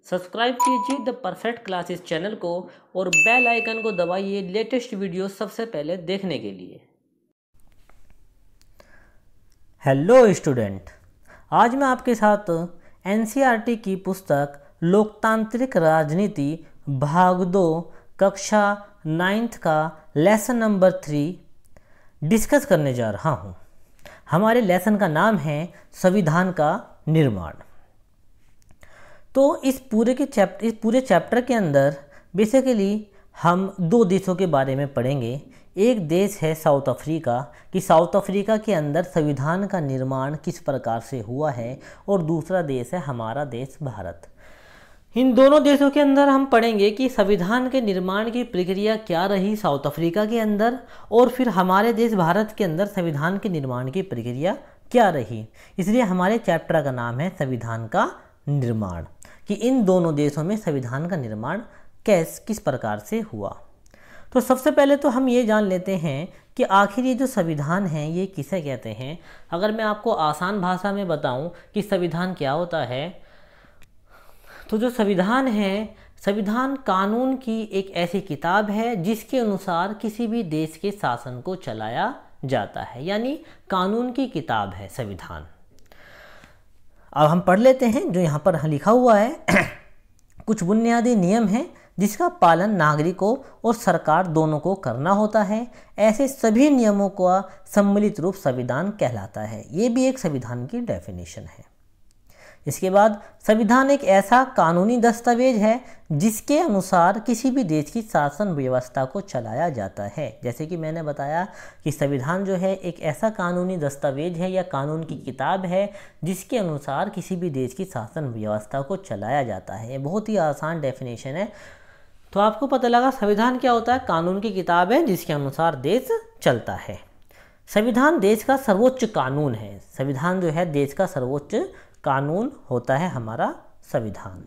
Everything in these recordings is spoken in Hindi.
सब्सक्राइब कीजिए द परफेक्ट क्लासेस चैनल को और बेल आइकन को दबाइए लेटेस्ट वीडियो सबसे पहले देखने के लिए। हेलो स्टूडेंट, आज मैं आपके साथ एनसीईआरटी की पुस्तक लोकतांत्रिक राजनीति भाग 2 कक्षा 9th का लेसन नंबर 3 डिस्कस करने जा रहा हूँ। हमारे लेसन का नाम है संविधान का निर्माण। तो इस पूरे चैप्टर के अंदर बेसिकली हम दो देशों के बारे में पढ़ेंगे। एक देश है साउथ अफ्रीका, कि साउथ अफ्रीका के अंदर संविधान का निर्माण किस प्रकार से हुआ है, और दूसरा देश है हमारा देश भारत। इन दोनों देशों के अंदर हम पढ़ेंगे कि संविधान के निर्माण की प्रक्रिया क्या रही साउथ अफ्रीका के अंदर, और फिर हमारे देश भारत के अंदर संविधान के निर्माण की प्रक्रिया क्या रही। इसलिए हमारे चैप्टर का नाम है संविधान का निर्माण, कि इन दोनों देशों में संविधान का निर्माण किस प्रकार से हुआ। तो सबसे पहले तो हम ये जान लेते हैं कि आखिर ये जो संविधान है ये किसे कहते हैं। अगर मैं आपको आसान भाषा में बताऊं कि संविधान क्या होता है, तो जो संविधान है, संविधान कानून की एक ऐसी किताब है जिसके अनुसार किसी भी देश के शासन को चलाया जाता है, यानी कानून की किताब है संविधान। अब हम पढ़ लेते हैं जो यहाँ पर लिखा हुआ है। कुछ बुनियादी नियम हैं जिसका पालन नागरिकों और सरकार दोनों को करना होता है। ऐसे सभी नियमों का सम्मिलित रूप संविधान कहलाता है। ये भी एक संविधान की डेफिनेशन है। इसके बाद संविधान एक ऐसा कानूनी दस्तावेज है जिसके अनुसार किसी भी देश की शासन व्यवस्था को चलाया जाता है। जैसे कि मैंने बताया कि संविधान जो है एक ऐसा कानूनी दस्तावेज है या कानून की किताब है जिसके अनुसार किसी भी देश की शासन व्यवस्था को चलाया जाता है। ये बहुत ही आसान डेफिनेशन है। तो आपको पता लगा संविधान क्या होता है? कानून की किताब है जिसके अनुसार देश चलता है। संविधान देश का सर्वोच्च कानून है। संविधान जो है देश का सर्वोच्च कानून होता है हमारा संविधान।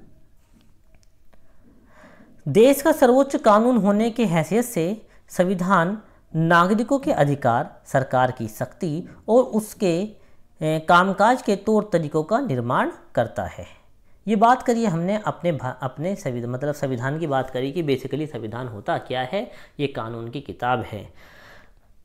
देश का सर्वोच्च कानून होने की हैसियत से संविधान नागरिकों के अधिकार, सरकार की शक्ति और उसके कामकाज के तौर तरीकों का निर्माण करता है। ये बात करिए हमने अपने संविधान की बात करी कि बेसिकली संविधान होता क्या है। ये कानून की किताब है।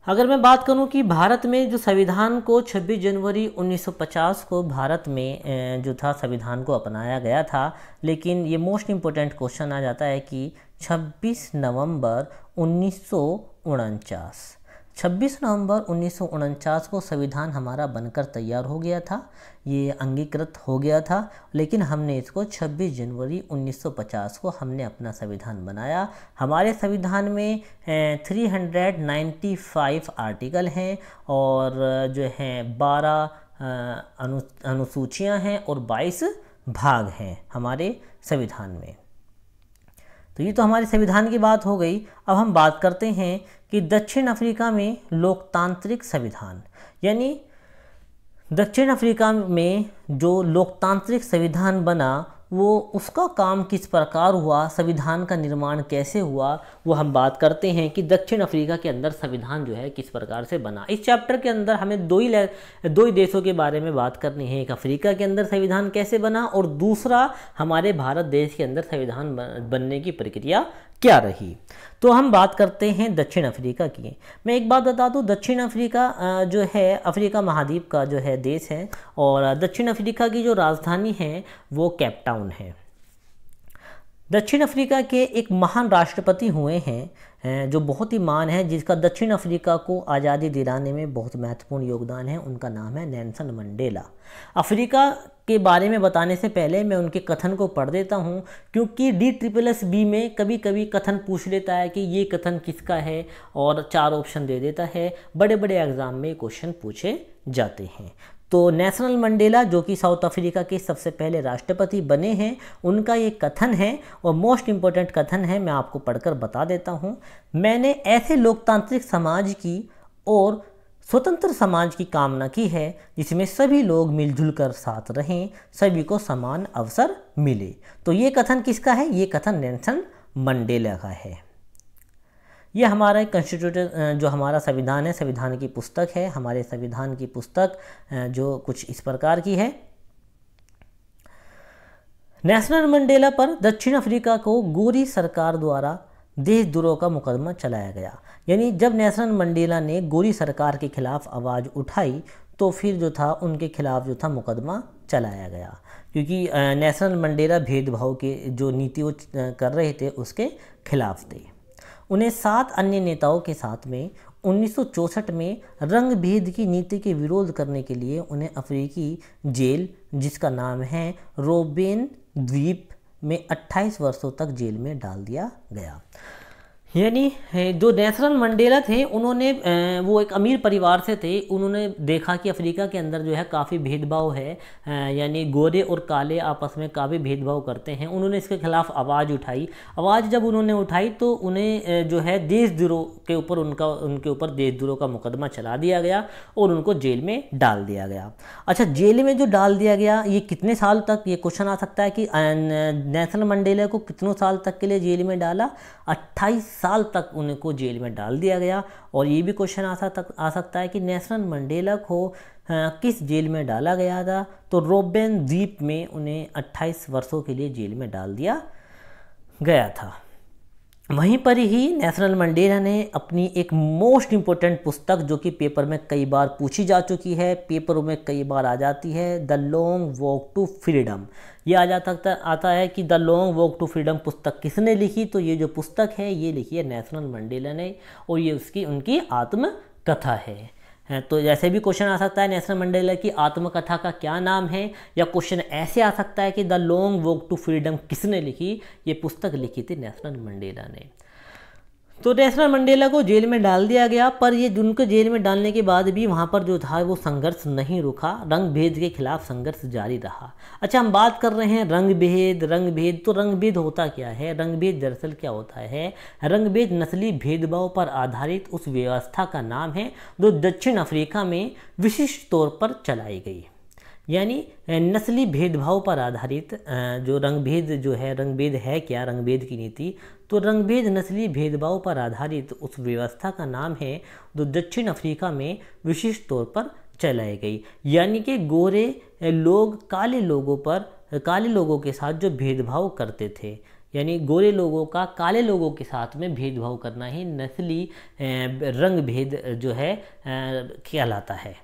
अगर मैं बात करूं कि भारत में जो संविधान को 26 जनवरी 1950 को भारत में जो था संविधान को अपनाया गया था, लेकिन ये मोस्ट इम्पोर्टेंट क्वेश्चन आ जाता है कि 26 नवंबर 1949 को संविधान हमारा बनकर तैयार हो गया था, ये अंगीकृत हो गया था, लेकिन हमने इसको 26 जनवरी 1950 को हमने अपना संविधान बनाया। हमारे संविधान में 395 आर्टिकल हैं और जो हैं 12 अनुसूचियां हैं और 22 भाग हैं हमारे संविधान में। तो ये तो हमारे संविधान की बात हो गई। अब हम बात करते हैं कि दक्षिण अफ्रीका में लोकतांत्रिक संविधान, यानी दक्षिण अफ्रीका में जो लोकतांत्रिक संविधान बना वो उसका काम किस प्रकार हुआ, संविधान का निर्माण कैसे हुआ, वो हम बात करते हैं कि दक्षिण अफ्रीका के अंदर संविधान जो है किस प्रकार से बना। इस चैप्टर के अंदर हमें दो ही देशों के बारे में बात करनी है। एक अफ्रीका के अंदर संविधान कैसे बना और दूसरा हमारे भारत देश के अंदर संविधान बनने की प्रक्रिया क्या रही। तो हम बात करते हैं दक्षिण अफ्रीका की। मैं एक बात बता दूं, दक्षिण अफ्रीका जो है अफ्रीका महाद्वीप का जो है देश है, और दक्षिण अफ्रीका की जो राजधानी है वो केप टाउन है। दक्षिण अफ्रीका के एक महान राष्ट्रपति हुए हैं जो बहुत ही महान है, जिसका दक्षिण अफ्रीका को आज़ादी दिलाने में बहुत महत्वपूर्ण योगदान है। उनका नाम है नेल्सन मंडेला। अफ्रीका के बारे में बताने से पहले मैं उनके कथन को पढ़ देता हूं, क्योंकि DSSB में कभी कभी कथन पूछ लेता है कि ये कथन किसका है और 4 ऑप्शन दे देता है। बड़े बड़े एग्जाम में क्वेश्चन पूछे जाते हैं। तो नेल्सन मंडेला जो कि साउथ अफ्रीका के सबसे पहले राष्ट्रपति बने हैं, उनका ये कथन है और मोस्ट इम्पोर्टेंट कथन है। मैं आपको पढ़कर बता देता हूँ। मैंने ऐसे लोकतांत्रिक समाज की और स्वतंत्र समाज की कामना की है जिसमें सभी लोग मिलजुल कर साथ रहें, सभी को समान अवसर मिले। तो ये कथन किसका है? ये कथन नेल्सन मंडेला का है। ये हमारा कॉन्स्टिट्यूशन जो हमारा संविधान है, संविधान की पुस्तक है। हमारे संविधान की पुस्तक जो कुछ इस प्रकार की है। नेशनल मंडेला पर दक्षिण अफ्रीका को गोरी सरकार द्वारा देशद्रोह का मुकदमा चलाया गया। यानी जब नेशनल मंडेला ने गोरी सरकार के खिलाफ आवाज़ उठाई तो फिर जो था उनके खिलाफ जो था मुकदमा चलाया गया, क्योंकि नेशनल मंडेला भेदभाव के जो नीति वो कर रहे थे उसके खिलाफ थे। उन्हें 7 अन्य नेताओं के साथ में 1964 में रंग भेद की नीति के विरोध करने के लिए उन्हें अफ्रीकी जेल, जिसका नाम है रोबेन द्वीप में 28 वर्षों तक जेल में डाल दिया गया। यानी जो नेशनल मंडेला थे उन्होंने वो एक अमीर परिवार से थे, उन्होंने देखा कि अफ्रीका के अंदर जो है काफ़ी भेदभाव है, यानी गोरे और काले आपस में काफ़ी भेदभाव करते हैं। उन्होंने इसके खिलाफ आवाज़ उठाई। आवाज़ जब उन्होंने उठाई तो उन्हें जो है देशद्रोह के ऊपर उनके ऊपर देशद्रोह का मुकदमा चला दिया गया और उनको जेल में डाल दिया गया। अच्छा, जेल में जो डाल दिया गया ये कितने साल तक, ये क्वेश्चन आ सकता है कि नेशनल मंडेला को कितनों साल तक के लिए जेल में डाला? 28 साल तक उनको जेल में डाल दिया गया। और ये भी क्वेश्चन आ सकता है कि नेशनल मंडेला को किस जेल में डाला गया था? तो रोबेन द्वीप में उन्हें 28 वर्षों के लिए जेल में डाल दिया गया था। वहीं पर ही नेशनल मंडेला ने अपनी एक मोस्ट इम्पोर्टेंट पुस्तक, जो कि पेपर में कई बार पूछी जा चुकी है, पेपरों में कई बार आ जाती है, the long walk to freedom. ये आता है कि the long walk to freedom पुस्तक किसने लिखी? तो ये जो पुस्तक है ये लिखी है नेशनल मंडेला ने, और ये उनकी आत्मकथा है। तो जैसे भी क्वेश्चन आ सकता है नेशनल मंडेला की आत्मकथा का क्या नाम है, या क्वेश्चन ऐसे आ सकता है कि the long walk to freedom किसने लिखी? ये पुस्तक लिखी थी नेशनल मंडेला ने। तो नेशनल मंडेला को जेल में डाल दिया गया, पर ये उनको जेल में डालने के बाद भी वहाँ पर जो था वो संघर्ष नहीं रुका, रंग भेद के खिलाफ संघर्ष जारी रहा। अच्छा, हम बात कर रहे हैं रंग भेद। तो रंग भेद होता क्या है? रंग भेद दरअसल क्या होता है? रंग भेद नस्ली भेदभाव पर आधारित उस व्यवस्था का नाम है जो दक्षिण अफ्रीका में विशिष्ट तौर पर चलाई गई। यानी नस्ली भेदभाव पर आधारित जो रंग भेद है क्या? रंग भेद की नीति, तो रंग भेद नस्ली भेदभाव पर आधारित उस व्यवस्था का नाम है जो दक्षिण अफ्रीका में विशिष्ट तौर पर चलाई गई। यानी कि गोरे लोग काले लोगों के साथ जो भेदभाव करते थे, यानी गोरे लोगों का काले लोगों के साथ में भेदभाव करना ही नस्ली रंग भेद जो है कहलाता है।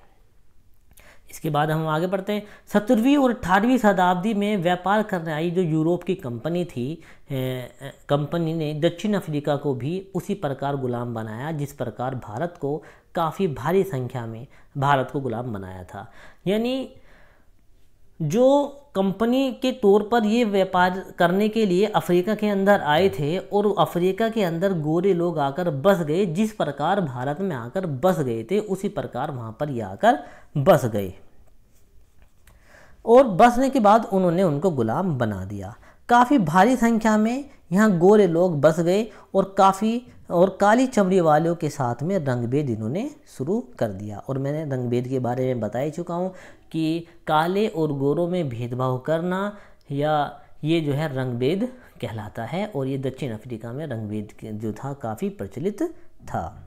इसके बाद हम आगे बढ़ते हैं। 17वीं और 18वीं शताब्दी में व्यापार करने आई जो यूरोप की कंपनी थी, कंपनी ने दक्षिण अफ्रीका को भी उसी प्रकार गुलाम बनाया जिस प्रकार भारत को काफ़ी भारी संख्या में भारत को गुलाम बनाया था। यानी जो कंपनी के तौर पर ये व्यापार करने के लिए अफ्रीका के अंदर आए थे और अफ्रीका के अंदर गोरे लोग आकर बस गए, जिस प्रकार भारत में आकर बस गए थे उसी प्रकार वहाँ पर ये आकर बस गए, और बसने के बाद उन्होंने उनको गुलाम बना दिया। काफ़ी भारी संख्या में यहाँ गोरे लोग बस गए और काली चमड़ी वालों के साथ में रंगभेद इन्होंने शुरू कर दिया। और मैंने रंगभेद के बारे में बता ही चुका हूँ कि काले और गोरों में भेदभाव करना या ये जो है रंगभेद कहलाता है, और ये दक्षिण अफ्रीका में रंगभेद जो था काफ़ी प्रचलित था।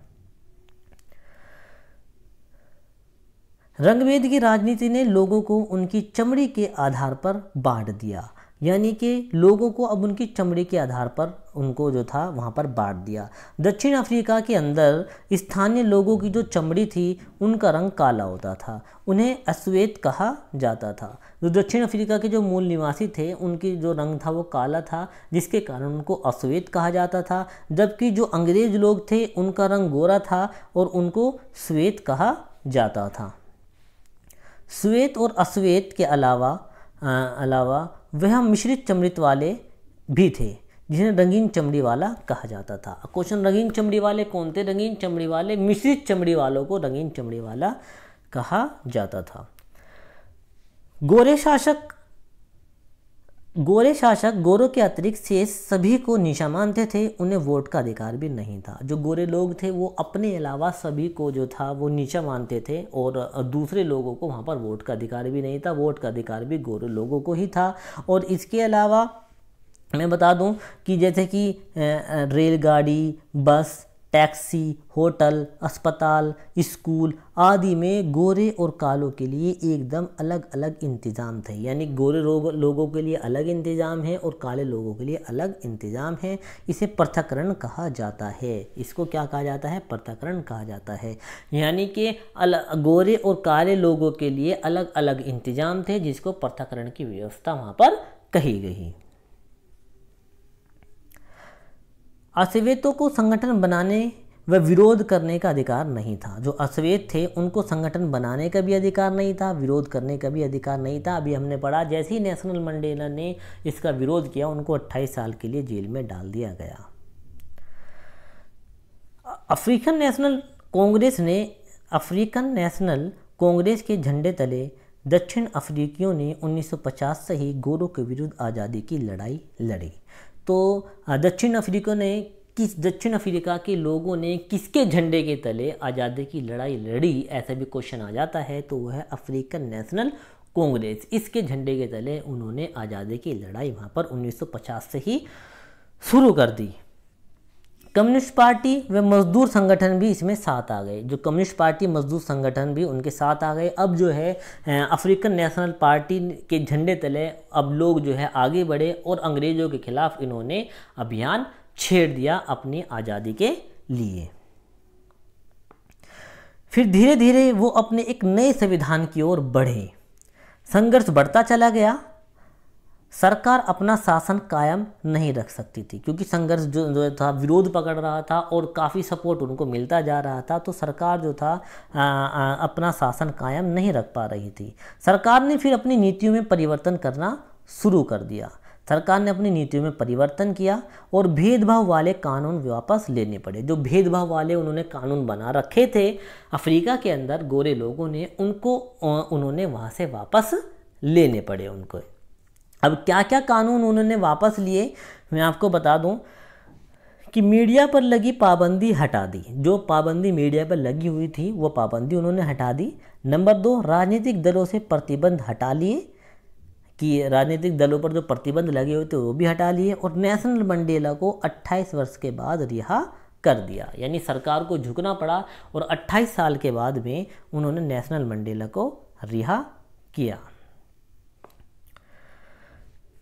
रंगभेद की राजनीति ने लोगों को उनकी चमड़ी के आधार पर बांट दिया, यानी कि लोगों को अब उनकी चमड़ी के आधार पर उनको जो था वहाँ पर बांट दिया। दक्षिण अफ्रीका के अंदर स्थानीय लोगों की जो चमड़ी थी उनका रंग काला होता था, उन्हें अश्वेत कहा जाता था। जो दक्षिण अफ्रीका के जो मूल निवासी थे उनकी जो रंग था वो काला था, जिसके कारण उनको अश्वेत कहा जाता था। जबकि जो अंग्रेज लोग थे उनका रंग गोरा था और उनको श्वेत कहा जाता था। श्वेत और अश्वेत के अलावा वह मिश्रित चमड़ी वाले भी थे जिन्हें रंगीन चमड़ी वाला कहा जाता था। क्वेश्चन, रंगीन चमड़ी वाले कौन थे? रंगीन चमड़ी वाले मिश्रित चमड़ी वालों को रंगीन चमड़ी वाला कहा जाता था। गोरे शासक गोरों के अतिरिक्त शेष सभी को नीचा मानते थे, उन्हें वोट का अधिकार भी नहीं था। जो गोरे लोग थे वो अपने अलावा सभी को जो था वो नीचा मानते थे और दूसरे लोगों को वहाँ पर वोट का अधिकार भी नहीं था। वोट का अधिकार भी गोरे लोगों को ही था। और इसके अलावा मैं बता दूं कि जैसे कि रेलगाड़ी, बस, टैक्सी, होटल, अस्पताल, स्कूल आदि में गोरे और कालों के लिए एकदम अलग अलग इंतज़ाम थे। यानी गोरे लोगों के लिए अलग इंतज़ाम है और काले लोगों के लिए अलग इंतज़ाम है। इसे पृथक्करण कहा जाता है। इसको क्या कहा जाता है? पृथक्करण कहा जाता है। यानी कि गोरे और काले लोगों के लिए अलग अलग इंतज़ाम थे, जिसको पृथक्करण की व्यवस्था वहाँ पर कही गई। अश्वेतों को संगठन बनाने व विरोध करने का अधिकार नहीं था। जो अश्वेत थे उनको संगठन बनाने का भी अधिकार नहीं था, विरोध करने का भी अधिकार नहीं था। अभी हमने पढ़ा, जैसे ही नेल्सन मंडेला ने इसका विरोध किया उनको 28 साल के लिए जेल में डाल दिया गया। अफ्रीकन नेशनल कांग्रेस के झंडे तले दक्षिण अफ्रीकियों ने 1950 से ही गोरों के विरुद्ध आज़ादी की लड़ाई लड़ी। तो दक्षिण अफ्रीका के लोगों ने किसके झंडे के तले आज़ादी की लड़ाई लड़ी, ऐसा भी क्वेश्चन आ जाता है, तो वह है अफ्रीकन नेशनल कांग्रेस। इसके झंडे के तले उन्होंने आज़ादी की लड़ाई वहाँ पर 1950 से ही शुरू कर दी। कम्युनिस्ट पार्टी व मजदूर संगठन भी इसमें साथ आ गए। जो कम्युनिस्ट पार्टी, मजदूर संगठन भी उनके साथ आ गए। अब जो है अफ्रीकन नेशनल पार्टी के झंडे तले अब लोग जो है आगे बढ़े और अंग्रेज़ों के खिलाफ इन्होंने अभियान छेड़ दिया अपनी आज़ादी के लिए। फिर धीरे धीरे वो अपने एक नए संविधान की ओर बढ़े। संघर्ष बढ़ता चला गया। सरकार अपना शासन कायम नहीं रख सकती थी, क्योंकि संघर्ष जो था विरोध पकड़ रहा था और काफ़ी सपोर्ट उनको मिलता जा रहा था। तो सरकार जो था अपना शासन कायम नहीं रख पा रही थी। सरकार ने फिर अपनी नीतियों में परिवर्तन करना शुरू कर दिया। सरकार ने अपनी नीतियों में परिवर्तन किया और भेदभाव वाले कानून वापस लेने पड़े। जो भेदभाव वाले उन्होंने कानून बना रखे थे अफ्रीका के अंदर गोरे लोगों ने, उन्होंने वहाँ से वापस लेने पड़े उनको। अब क्या क्या कानून उन्होंने वापस लिए, मैं आपको बता दूं कि मीडिया पर लगी पाबंदी हटा दी। जो पाबंदी मीडिया पर लगी हुई थी वो पाबंदी उन्होंने हटा दी। नंबर 2, राजनीतिक दलों से प्रतिबंध हटा लिए, कि राजनीतिक दलों पर जो प्रतिबंध लगे हुए थे वो भी हटा लिए। और नेल्सन मंडेला को 28 वर्ष के बाद रिहा कर दिया। यानी सरकार को झुकना पड़ा और 28 साल के बाद में उन्होंने नेल्सन मंडेला को रिहा किया।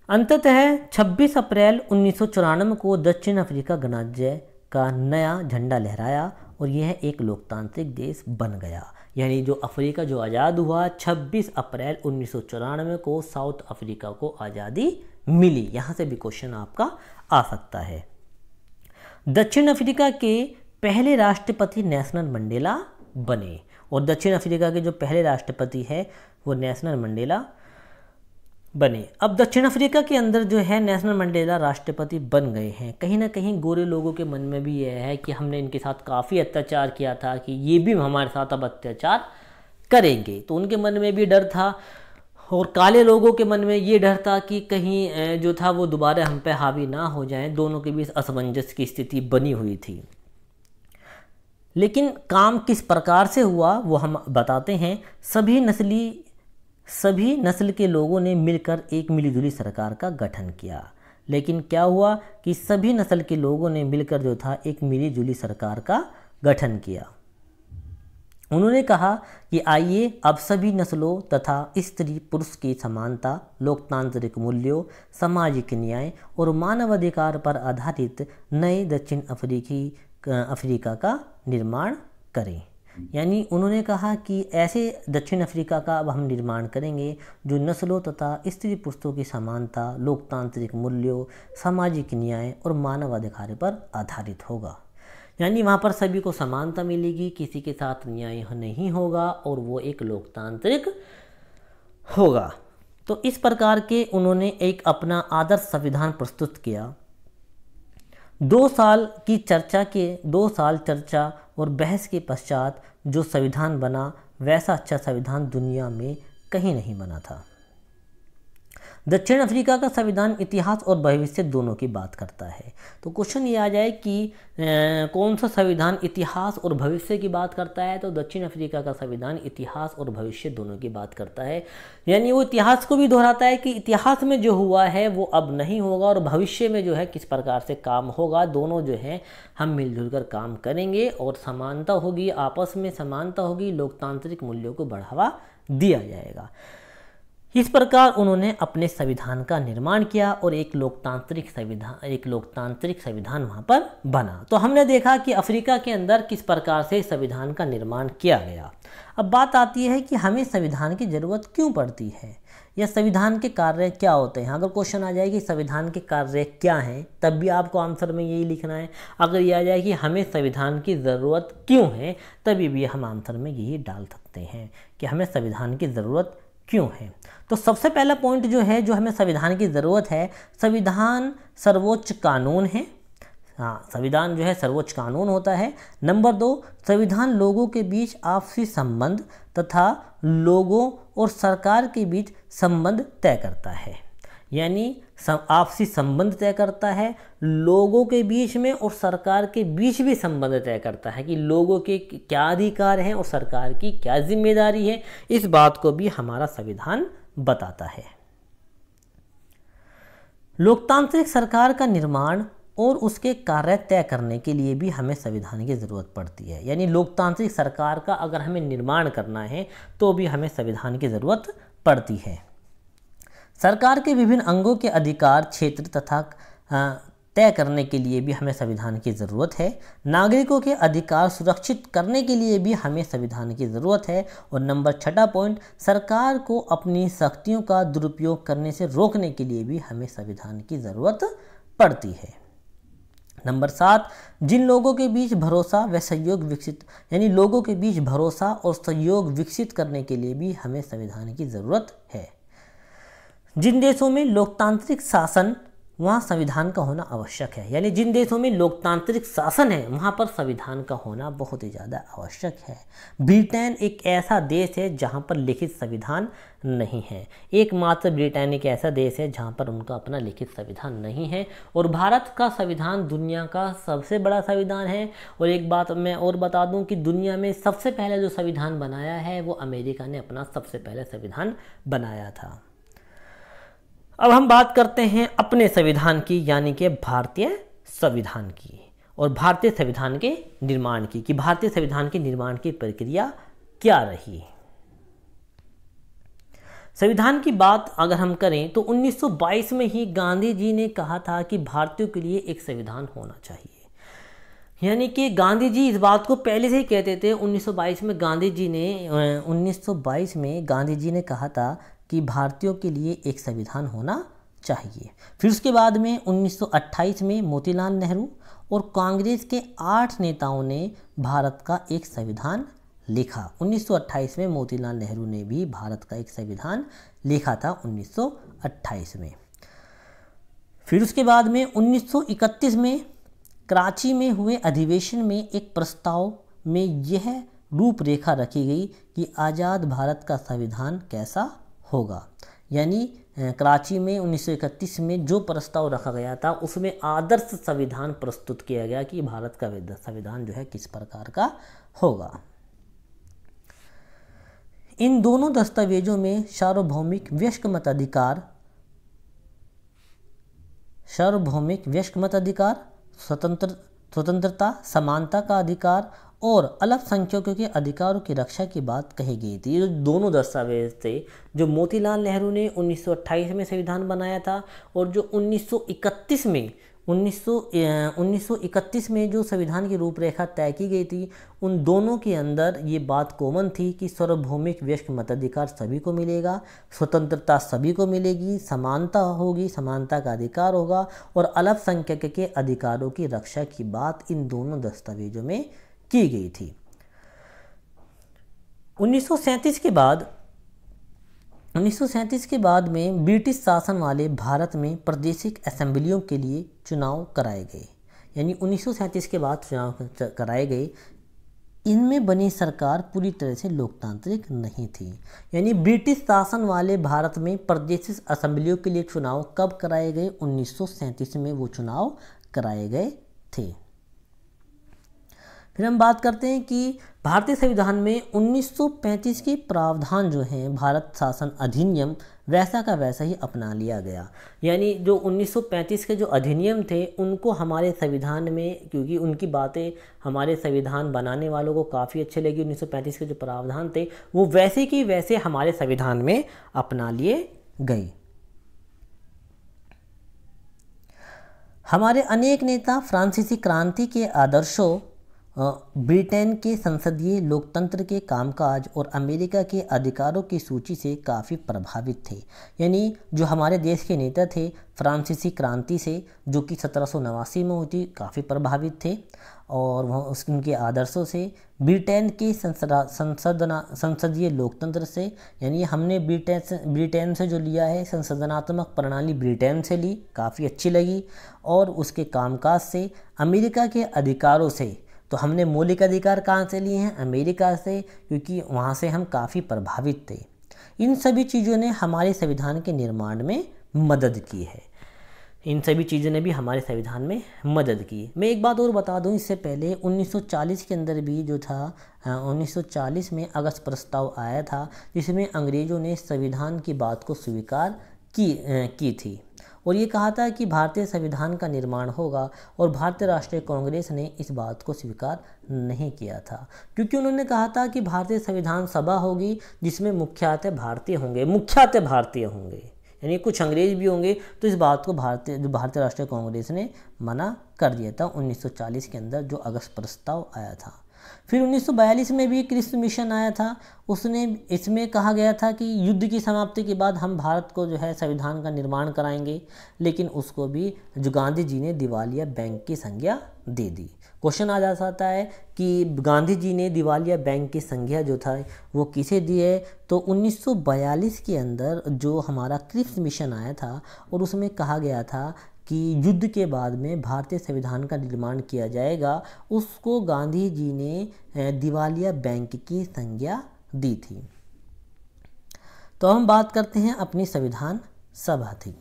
अंततः 26 अप्रैल 1994 को दक्षिण अफ्रीका गणराज्य का नया झंडा लहराया और यह एक लोकतांत्रिक देश बन गया। यानी जो अफ्रीका जो आज़ाद हुआ 26 अप्रैल 1994 को साउथ अफ्रीका को आज़ादी मिली। यहाँ से भी क्वेश्चन आपका आ सकता है। दक्षिण अफ्रीका के पहले राष्ट्रपति नेल्सन मंडेला बने और दक्षिण अफ्रीका के जो पहले राष्ट्रपति है वो नेल्सन मंडेला बने। अब दक्षिण अफ्रीका के अंदर जो है नेल्सन मंडेला राष्ट्रपति बन गए हैं। कहीं ना कहीं गोरे लोगों के मन में भी यह है कि हमने इनके साथ काफ़ी अत्याचार किया था, कि ये भी हमारे साथ अब अत्याचार करेंगे, तो उनके मन में भी डर था। और काले लोगों के मन में ये डर था कि कहीं जो था वो दोबारा हम पे हावी ना हो जाएं। दोनों के बीच असमंजस की स्थिति बनी हुई थी। लेकिन काम किस प्रकार से हुआ वो हम बताते हैं। सभी नस्ल के लोगों ने मिलकर एक मिलीजुली सरकार का गठन किया। लेकिन क्या हुआ कि सभी नस्ल के लोगों ने मिलकर जो था एक मिलीजुली सरकार का गठन किया। उन्होंने कहा कि आइए अब सभी नस्लों तथा स्त्री पुरुष की समानता, लोकतांत्रिक मूल्यों, सामाजिक न्याय और मानवाधिकार पर आधारित नए दक्षिण अफ्रीका का निर्माण करें। यानी उन्होंने कहा कि ऐसे दक्षिण अफ्रीका का अब हम निर्माण करेंगे जो नस्लों तथा स्त्री पुरुषों की समानता, लोकतांत्रिक मूल्यों, सामाजिक न्याय और मानवाधिकार पर आधारित होगा। यानी वहाँ पर सभी को समानता मिलेगी, किसी के साथ न्याय नहीं होगा और वो एक लोकतांत्रिक होगा। तो इस प्रकार के उन्होंने एक अपना आदर्श संविधान प्रस्तुत किया। 2 साल चर्चा और बहस के पश्चात जो संविधान बना वैसा अच्छा संविधान दुनिया में कहीं नहीं बना था। दक्षिण अफ्रीका का संविधान इतिहास और भविष्य दोनों की बात करता है। तो क्वेश्चन ये आ जाए कि कौन सा संविधान इतिहास और भविष्य की बात करता है, तो दक्षिण अफ्रीका का संविधान इतिहास और भविष्य दोनों की बात करता है। यानी वो इतिहास को भी दोहराता है कि इतिहास में जो हुआ है वो अब नहीं होगा, और भविष्य में जो है किस प्रकार से काम होगा, दोनों जो है हम मिलजुल कर काम करेंगे और समानता होगी, आपस में समानता होगी, लोकतांत्रिक मूल्यों को बढ़ावा दिया जाएगा। इस प्रकार उन्होंने अपने संविधान का निर्माण किया और एक लोकतांत्रिक संविधान वहाँ पर बना। तो हमने देखा कि अफ्रीका के अंदर किस प्रकार से संविधान का निर्माण किया गया। अब बात आती है कि हमें संविधान की ज़रूरत क्यों पड़ती है या संविधान के कार्य क्या होते हैं। अगर क्वेश्चन आ जाए कि संविधान के कार्य क्या हैं, तब भी आपको आंसर में यही लिखना है। अगर ये आ जाए कि हमें संविधान की ज़रूरत क्यों है, तभी भी हम आंसर में यही डाल सकते हैं कि हमें संविधान की ज़रूरत क्यों है। तो सबसे पहला पॉइंट जो है, जो हमें संविधान की ज़रूरत है, संविधान सर्वोच्च कानून है। हाँ, संविधान जो है सर्वोच्च कानून होता है। नंबर 2, संविधान लोगों के बीच आपसी संबंध तथा लोगों और सरकार के बीच संबंध तय करता है। यानी आपसी संबंध तय करता है, लोगों के बीच में और सरकार के बीच भी संबंध तय करता है कि लोगों के क्या अधिकार हैं और सरकार की क्या जिम्मेदारी है। इस बात को भी हमारा संविधान बताता है। लोकतांत्रिक सरकार का निर्माण और उसके कार्य तय करने के लिए भी हमें संविधान की ज़रूरत पड़ती है। यानी लोकतांत्रिक सरकार का अगर हमें निर्माण करना है तो भी हमें संविधान की ज़रूरत पड़ती है। सरकार के विभिन्न अंगों के अधिकार क्षेत्र तथा तय करने के लिए भी हमें संविधान की ज़रूरत है। नागरिकों के अधिकार सुरक्षित करने के लिए भी हमें संविधान की ज़रूरत है। और नंबर 6 पॉइंट, सरकार को अपनी शक्तियों का दुरुपयोग करने से रोकने के लिए भी हमें संविधान की ज़रूरत पड़ती है। नंबर 7, जिन लोगों के बीच भरोसा व सहयोग विकसित, यानी लोगों के बीच भरोसा और सहयोग विकसित करने के लिए भी हमें संविधान की ज़रूरत है। जिन देशों में लोकतांत्रिक शासन, वहाँ संविधान का होना आवश्यक है। यानी जिन देशों में लोकतांत्रिक शासन है वहाँ पर संविधान का होना बहुत ही ज़्यादा आवश्यक है। ब्रिटेन एक ऐसा देश है जहाँ पर लिखित संविधान नहीं है। एकमात्र ब्रिटेन एक ऐसा देश है जहाँ पर उनका अपना लिखित संविधान नहीं है। और भारत का संविधान दुनिया का सबसे बड़ा संविधान है। और एक बात मैं और बता दूं कि दुनिया में सबसे पहले जो संविधान बनाया है वो अमेरिका ने अपना सबसे पहले संविधान बनाया था। अब हम बात करते हैं अपने संविधान की, यानी कि भारतीय संविधान की और भारतीय संविधान के निर्माण की, कि भारतीय संविधान के निर्माण की प्रक्रिया क्या रही। संविधान की बात अगर हम करें तो 1922 में ही गांधी जी ने कहा था कि भारतीयों के लिए एक संविधान होना चाहिए। यानी कि गांधी जी इस बात को पहले से ही कहते थे। 1922 में गांधी जी ने कहा था कि भारतीयों के लिए एक संविधान होना चाहिए। फिर उसके बाद में 1928 में मोतीलाल नेहरू और कांग्रेस के 8 नेताओं ने भारत का एक संविधान लिखा। 1928 में मोतीलाल नेहरू ने भी भारत का एक संविधान लिखा था 1928 में। फिर उसके बाद में 1931 में कराची में हुए अधिवेशन में एक प्रस्ताव में यह रूपरेखा रखी गई कि आज़ाद भारत का संविधान कैसा होगा। यानी कराची में 1931 में जो प्रस्ताव रखा गया था उसमें आदर्श संविधान प्रस्तुत किया गया कि भारत का संविधान जो है किस प्रकार का होगा। इन दोनों दस्तावेजों में सार्वभौमिक वयस्क मताधिकार, स्वतंत्रता, समानता का अधिकार और अल्पसंख्यकों के अधिकारों की रक्षा की बात कही गई थी। ये दोनों दस्तावेज थे जो मोतीलाल नेहरू ने 1928 में संविधान बनाया था और जो 1931 में जो संविधान की रूपरेखा तय की गई थी, उन दोनों के अंदर ये बात कॉमन थी कि सार्वभौमिक वयस्क मताधिकार सभी को मिलेगा, स्वतंत्रता सभी को मिलेगी, समानता होगी, समानता का अधिकार होगा और अल्पसंख्यक के अधिकारों की रक्षा की बात इन दोनों दस्तावेजों में की गई थी। 1937 के बाद में ब्रिटिश शासन वाले भारत में प्रादेशिक असेंबलियों के लिए चुनाव कराए गए। यानी 1937 के बाद चुनाव कराए गए। इनमें बनी सरकार पूरी तरह से लोकतांत्रिक नहीं थी। यानी ब्रिटिश शासन वाले भारत में प्रदेश असेंबलियों के लिए चुनाव कब कराए गए? 1937 में वो चुनाव कराए गए थे। फिर हम बात करते हैं कि भारतीय संविधान में 1935 के प्रावधान जो हैं भारत शासन अधिनियम वैसा का वैसा ही अपना लिया गया। यानी जो 1935 के जो अधिनियम थे उनको हमारे संविधान में, क्योंकि उनकी बातें हमारे संविधान बनाने वालों को काफ़ी अच्छे लगी, 1935 के जो प्रावधान थे वो वैसे की वैसे हमारे संविधान में अपना लिए गए। हमारे अनेक नेता फ्रांसीसी क्रांति के आदर्शों, ब्रिटेन के संसदीय लोकतंत्र के कामकाज और अमेरिका के अधिकारों की सूची से काफ़ी प्रभावित थे। यानी जो हमारे देश के नेता थे फ्रांसीसी क्रांति से, जो कि 1789 में हुई थी, काफ़ी प्रभावित थे और वह उनके आदर्शों से, ब्रिटेन के संसदीय लोकतंत्र से, यानी हमने ब्रिटेन से जो लिया है संसदनात्मक प्रणाली ब्रिटेन से ली, काफ़ी अच्छी लगी, और उसके कामकाज से, अमेरिका के अधिकारों से, तो हमने मौलिक अधिकार कहाँ से लिए हैं? अमेरिका से, क्योंकि वहाँ से हम काफ़ी प्रभावित थे। इन सभी चीज़ों ने हमारे संविधान के निर्माण में मदद की है। इन सभी चीज़ों ने भी हमारे संविधान में मदद की। मैं एक बात और बता दूं, इससे पहले 1940 के अंदर भी जो था 1940 में अगस्त प्रस्ताव आया था, जिसमें अंग्रेज़ों ने संविधान की बात को स्वीकार की थी और ये कहा था कि भारतीय संविधान का निर्माण होगा, और भारतीय राष्ट्रीय कांग्रेस ने इस बात को स्वीकार नहीं किया था, क्योंकि उन्होंने कहा था कि भारतीय संविधान सभा होगी जिसमें मुख्यतः भारतीय होंगे, यानी कुछ अंग्रेज भी होंगे। तो इस बात को भारतीय राष्ट्रीय कांग्रेस ने मना कर दिया था 1940 के अंदर, जो अगस्त प्रस्ताव आया था। फिर 1942 में भी क्रिप्स मिशन आया था, इसमें कहा गया था कि युद्ध की समाप्ति के बाद हम भारत को जो है संविधान का निर्माण कराएंगे, लेकिन उसको भी जो गांधी जी ने दिवालिया बैंक की संज्ञा दे दी। क्वेश्चन आ जा सकता है कि गांधी जी ने दिवालिया बैंक की संज्ञा जो था वो किसे दी है? तो 1942 के अंदर जो हमारा क्रिप्स मिशन आया था और उसमें कहा गया था कि युद्ध के बाद में भारतीय संविधान का निर्माण किया जाएगा, उसको गांधी जी ने दिवालिया बैंक की संज्ञा दी थी। तो हम बात करते हैं अपनी संविधान सभा की।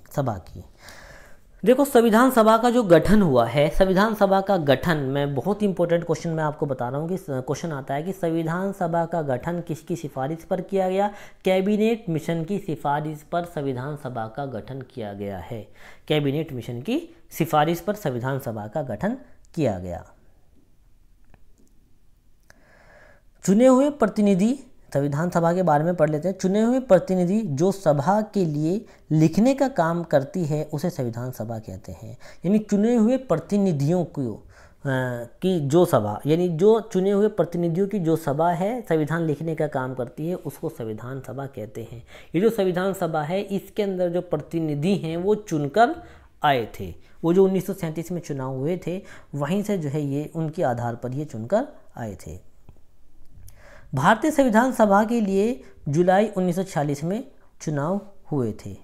देखो, संविधान सभा का जो गठन हुआ है, संविधान सभा का गठन में बहुत इंपॉर्टेंट क्वेश्चन मैं आपको बता रहा हूँ कि क्वेश्चन आता है कि संविधान सभा का गठन किसकी सिफारिश पर किया गया? कैबिनेट मिशन की सिफारिश पर संविधान सभा का गठन किया गया है। कैबिनेट मिशन की सिफारिश पर संविधान सभा का गठन किया गया। चुने हुए प्रतिनिधि, संविधान सभा के बारे में पढ़ लेते हैं। चुने हुए प्रतिनिधि जो सभा के लिए लिखने का काम करती है उसे संविधान सभा कहते हैं। यानी चुने हुए प्रतिनिधियों की जो सभा, यानी जो चुने हुए प्रतिनिधियों की जो सभा है संविधान लिखने का काम करती है, उसको संविधान सभा कहते हैं। ये जो संविधान सभा है इसके अंदर जो प्रतिनिधि हैं वो चुनकर आए थे। वो जो 1937 में चुनाव हुए थे वहीं से जो है ये उनके आधार पर ये चुनकर आए थे। भारतीय संविधान सभा के लिए जुलाई 1946 में चुनाव हुए थे।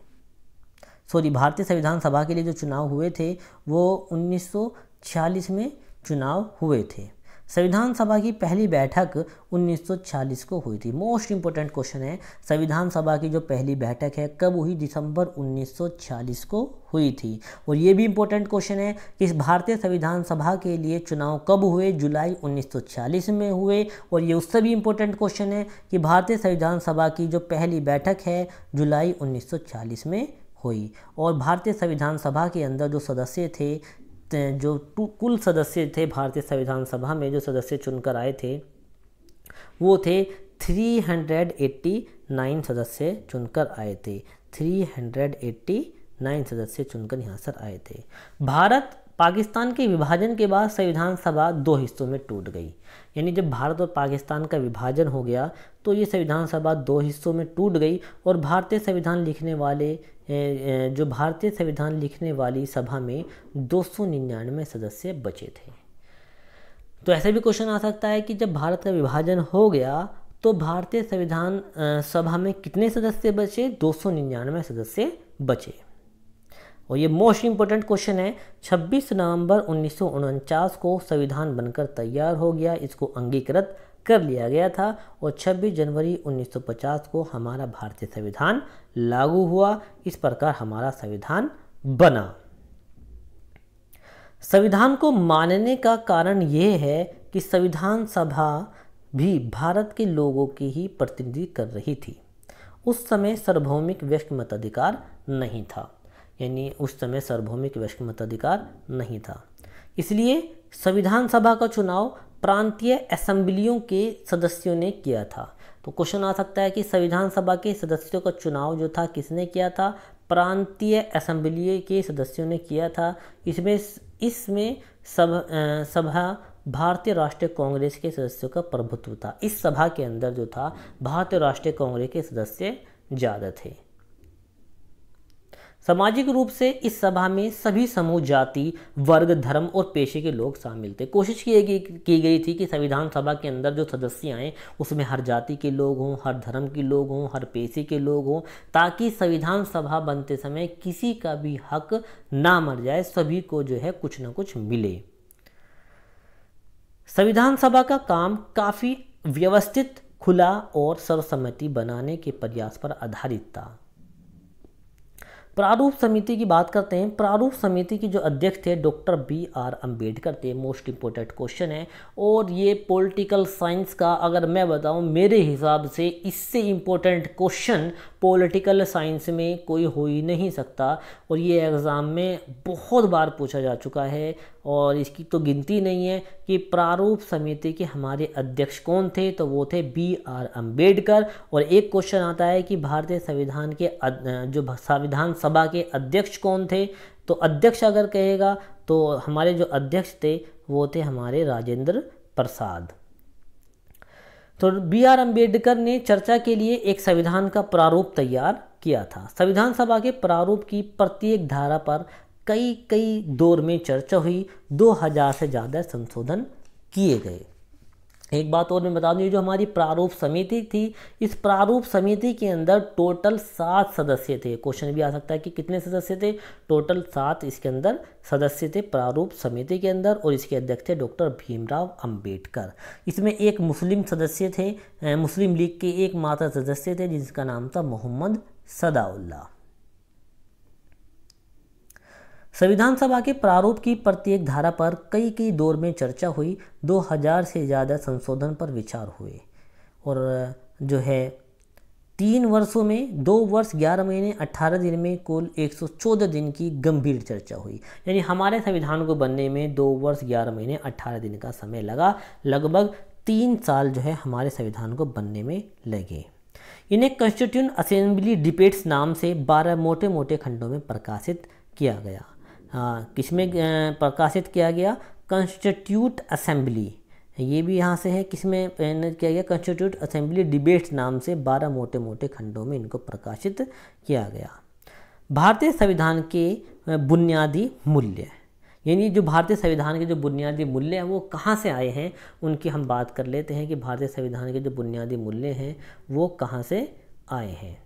भारतीय संविधान सभा के लिए जो चुनाव हुए थे वो 1946 में चुनाव हुए थे। संविधान सभा की पहली बैठक 1946 को हुई थी। मोस्ट इंपोर्टेंट क्वेश्चन है, संविधान सभा की जो पहली बैठक है कब हुई? दिसंबर 1946 को हुई थी। और ये भी इंपॉर्टेंट क्वेश्चन है कि इस भारतीय संविधान सभा के लिए चुनाव कब हुए? जुलाई 1946 में हुए। और ये उससे भी इंपॉर्टेंट क्वेश्चन है कि भारतीय संविधान सभा की जो पहली बैठक है जुलाई 1946 में हुई। और भारतीय संविधान सभा के अंदर जो सदस्य थे, जो कुल सदस्य थे भारतीय संविधान सभा में जो सदस्य चुनकर आए थे वो थे 389 सदस्य चुनकर आए थे। 389 सदस्य चुनकर यहाँ से आए थे। भारत पाकिस्तान के विभाजन के बाद संविधान सभा दो हिस्सों में टूट गई। यानी जब भारत और पाकिस्तान का विभाजन हो गया तो ये संविधान सभा दो हिस्सों में टूट गई और भारतीय संविधान लिखने वाली सभा में 299 सदस्य बचे थे। तो ऐसा भी क्वेश्चन आ सकता है कि जब भारत का विभाजन हो गया तो भारतीय संविधान सभा में कितने सदस्य बचे? 299 सदस्य बचे। और ये मोस्ट इंपोर्टेंट क्वेश्चन है। 26 नवंबर 1949 को संविधान बनकर तैयार हो गया, इसको अंगीकृत कर लिया गया था और 26 जनवरी 1950 को हमारा भारतीय संविधान लागू हुआ। इस प्रकार हमारा संविधान बना। संविधान को मानने का कारण यह है कि संविधान सभा भी भारत के लोगों की ही प्रतिनिधि कर रही थी। उस समय सार्वभौमिक व्यस्क मताधिकार नहीं था, यानी उस समय सार्वभौमिक व्यस्क मताधिकार नहीं था। इसलिए संविधान सभा का चुनाव प्रांतीय असेंबलियों के सदस्यों ने किया था। तो क्वेश्चन आ सकता है कि संविधान सभा के सदस्यों का चुनाव जो था किसने किया था? प्रांतीय असेंबली के सदस्यों ने किया था। इसमें सभा भारतीय राष्ट्रीय कांग्रेस के सदस्यों का प्रभुत्व था। इस सभा के अंदर जो था भारतीय राष्ट्रीय कांग्रेस के सदस्य ज़्यादा थे। सामाजिक रूप से इस सभा में सभी समूह, जाति, वर्ग, धर्म और पेशे के लोग शामिल थे। कोशिश की गई थी कि संविधान सभा के अंदर जो सदस्य आए उसमें हर जाति के लोग हों, हर धर्म के लोग हों, हर पेशे के लोग हों, ताकि संविधान सभा बनते समय किसी का भी हक ना मर जाए, सभी को जो है कुछ ना कुछ मिले। संविधान सभा का काम काफ़ी व्यवस्थित, खुला और सर्वसम्मति बनाने के प्रयास पर आधारित था। प्रारूप समिति की बात करते हैं। प्रारूप समिति की जो अध्यक्ष थे डॉक्टर BR अम्बेडकर थे। मोस्ट इम्पोर्टेंट क्वेश्चन है और ये पॉलिटिकल साइंस का, अगर मैं बताऊं मेरे हिसाब से इससे इम्पोर्टेंट क्वेश्चन पॉलिटिकल साइंस में कोई हो ही नहीं सकता और ये एग्ज़ाम में बहुत बार पूछा जा चुका है और इसकी तो गिनती नहीं है कि प्रारूप समिति के हमारे अध्यक्ष कौन थे। तो वो थे BR अम्बेडकर। और एक क्वेश्चन आता है कि भारतीय संविधान के जो संविधान सभा के अध्यक्ष कौन थे। तो अध्यक्ष अगर कहेगा तो हमारे जो अध्यक्ष थे वो थे हमारे राजेंद्र प्रसाद। तो BR अम्बेडकर ने चर्चा के लिए एक संविधान का प्रारूप तैयार किया था। संविधान सभा के प्रारूप की प्रत्येक धारा पर कई दौर में चर्चा हुई। 2000 से ज़्यादा संशोधन किए गए। एक बात और मैं बता दूं, जो हमारी प्रारूप समिति थी, इस प्रारूप समिति के अंदर टोटल 7 सदस्य थे। क्वेश्चन भी आ सकता है कि कितने सदस्य थे? टोटल 7 इसके अंदर सदस्य थे प्रारूप समिति के अंदर और इसके अध्यक्ष थे डॉक्टर भीमराव अंबेडकर। इसमें एक मुस्लिम सदस्य थे, मुस्लिम लीग के एक मात्र सदस्य थे जिसका नाम था मोहम्मद सदाउल्लाह। संविधान सभा के प्रारूप की प्रत्येक धारा पर कई दौर में चर्चा हुई। 2000 से ज़्यादा संशोधन पर विचार हुए और जो है 3 वर्षों में 2 वर्ष 11 महीने 18 दिन में कुल 114 दिन की गंभीर चर्चा हुई। यानी हमारे संविधान को बनने में 2 वर्ष 11 महीने 18 दिन का समय लगा। लगभग 3 साल जो है हमारे संविधान को बनने में लगे। इन्हें कॉन्स्टिट्यूएंट असेंबली डिबेट्स नाम से 12 मोटे खंडों में प्रकाशित किया गया। किसमें प्रकाशित किया गया? कॉन्स्टिट्यूट असेंबली, ये भी यहाँ से है। किसमें किया गया? कॉन्स्टिट्यूट असेंबली डिबेट्स नाम से 12 मोटे खंडों में इनको प्रकाशित किया गया। भारतीय संविधान के बुनियादी मूल्य, यानी जो भारतीय संविधान के जो बुनियादी मूल्य हैं वो कहाँ से आए हैं, उनकी हम बात कर लेते हैं कि भारतीय संविधान के जो बुनियादी मूल्य हैं वो कहाँ से आए हैं।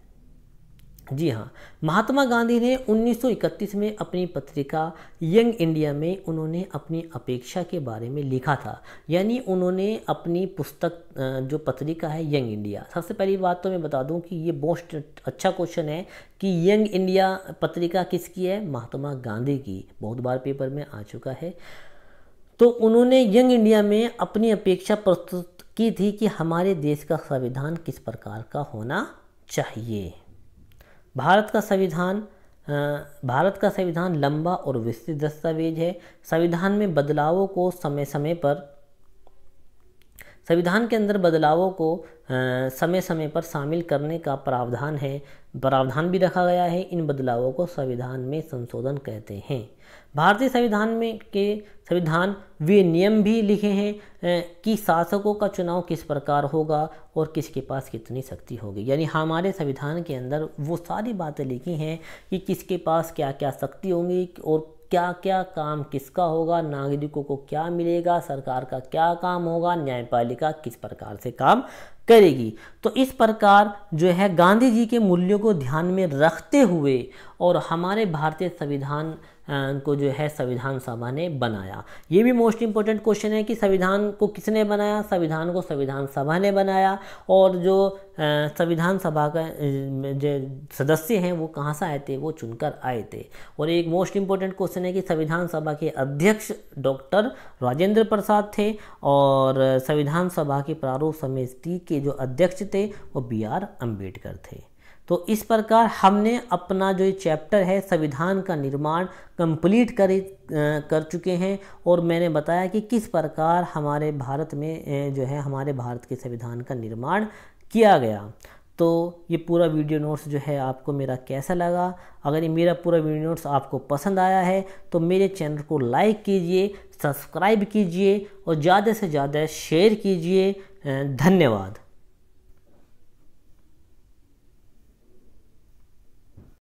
जी हाँ, महात्मा गांधी ने 1931 में अपनी पत्रिका यंग इंडिया में उन्होंने अपनी अपेक्षा के बारे में लिखा था। यानी उन्होंने अपनी पुस्तक, जो पत्रिका है यंग इंडिया, सबसे पहली बात तो मैं बता दूं कि ये मोस्ट अच्छा क्वेश्चन है कि यंग इंडिया पत्रिका किसकी है? महात्मा गांधी की। बहुत बार पेपर में आ चुका है। तो उन्होंने यंग इंडिया में अपनी अपेक्षा प्रस्तुत की थी कि हमारे देश का संविधान किस प्रकार का होना चाहिए। भारत का संविधान लंबा और विस्तृत दस्तावेज है। संविधान में बदलावों को संविधान के अंदर बदलावों को समय समय पर शामिल करने का प्रावधान भी रखा गया है। इन बदलावों को संविधान में संशोधन कहते हैं। भारतीय संविधान वे नियम भी लिखे हैं कि शासकों का चुनाव किस प्रकार होगा और किसके पास कितनी शक्ति होगी। यानी हमारे संविधान के अंदर वो सारी बातें लिखी हैं कि किसके पास क्या क्या शक्ति होंगी और क्या क्या काम किसका होगा, नागरिकों को क्या मिलेगा, सरकार का क्या काम होगा, न्यायपालिका किस प्रकार से काम करेगी। तो इस प्रकार जो है गांधी जी के मूल्यों को ध्यान में रखते हुए और हमारे भारतीय संविधान को जो है संविधान सभा ने बनाया। ये भी मोस्ट इम्पोर्टेंट क्वेश्चन है कि संविधान को किसने बनाया? संविधान को संविधान सभा ने बनाया। और जो संविधान सभा का जो सदस्य हैं वो कहाँ से आए थे? वो चुनकर आए थे। और एक मोस्ट इम्पोर्टेंट क्वेश्चन है कि संविधान सभा के अध्यक्ष डॉक्टर राजेंद्र प्रसाद थे और संविधान सभा की प्रारूप समिति के जो अध्यक्ष थे वो BR अम्बेडकर थे। तो इस प्रकार हमने अपना जो चैप्टर है संविधान का निर्माण कंप्लीट कर चुके हैं और मैंने बताया कि किस प्रकार हमारे भारत में जो है हमारे भारत के संविधान का निर्माण किया गया। तो ये पूरा वीडियो नोट्स जो है आपको मेरा कैसा लगा? अगर ये मेरा पूरा वीडियो नोट्स आपको पसंद आया है तो मेरे चैनल को लाइक कीजिए, सब्सक्राइब कीजिए और ज़्यादा से ज़्यादा शेयर कीजिए। धन्यवाद।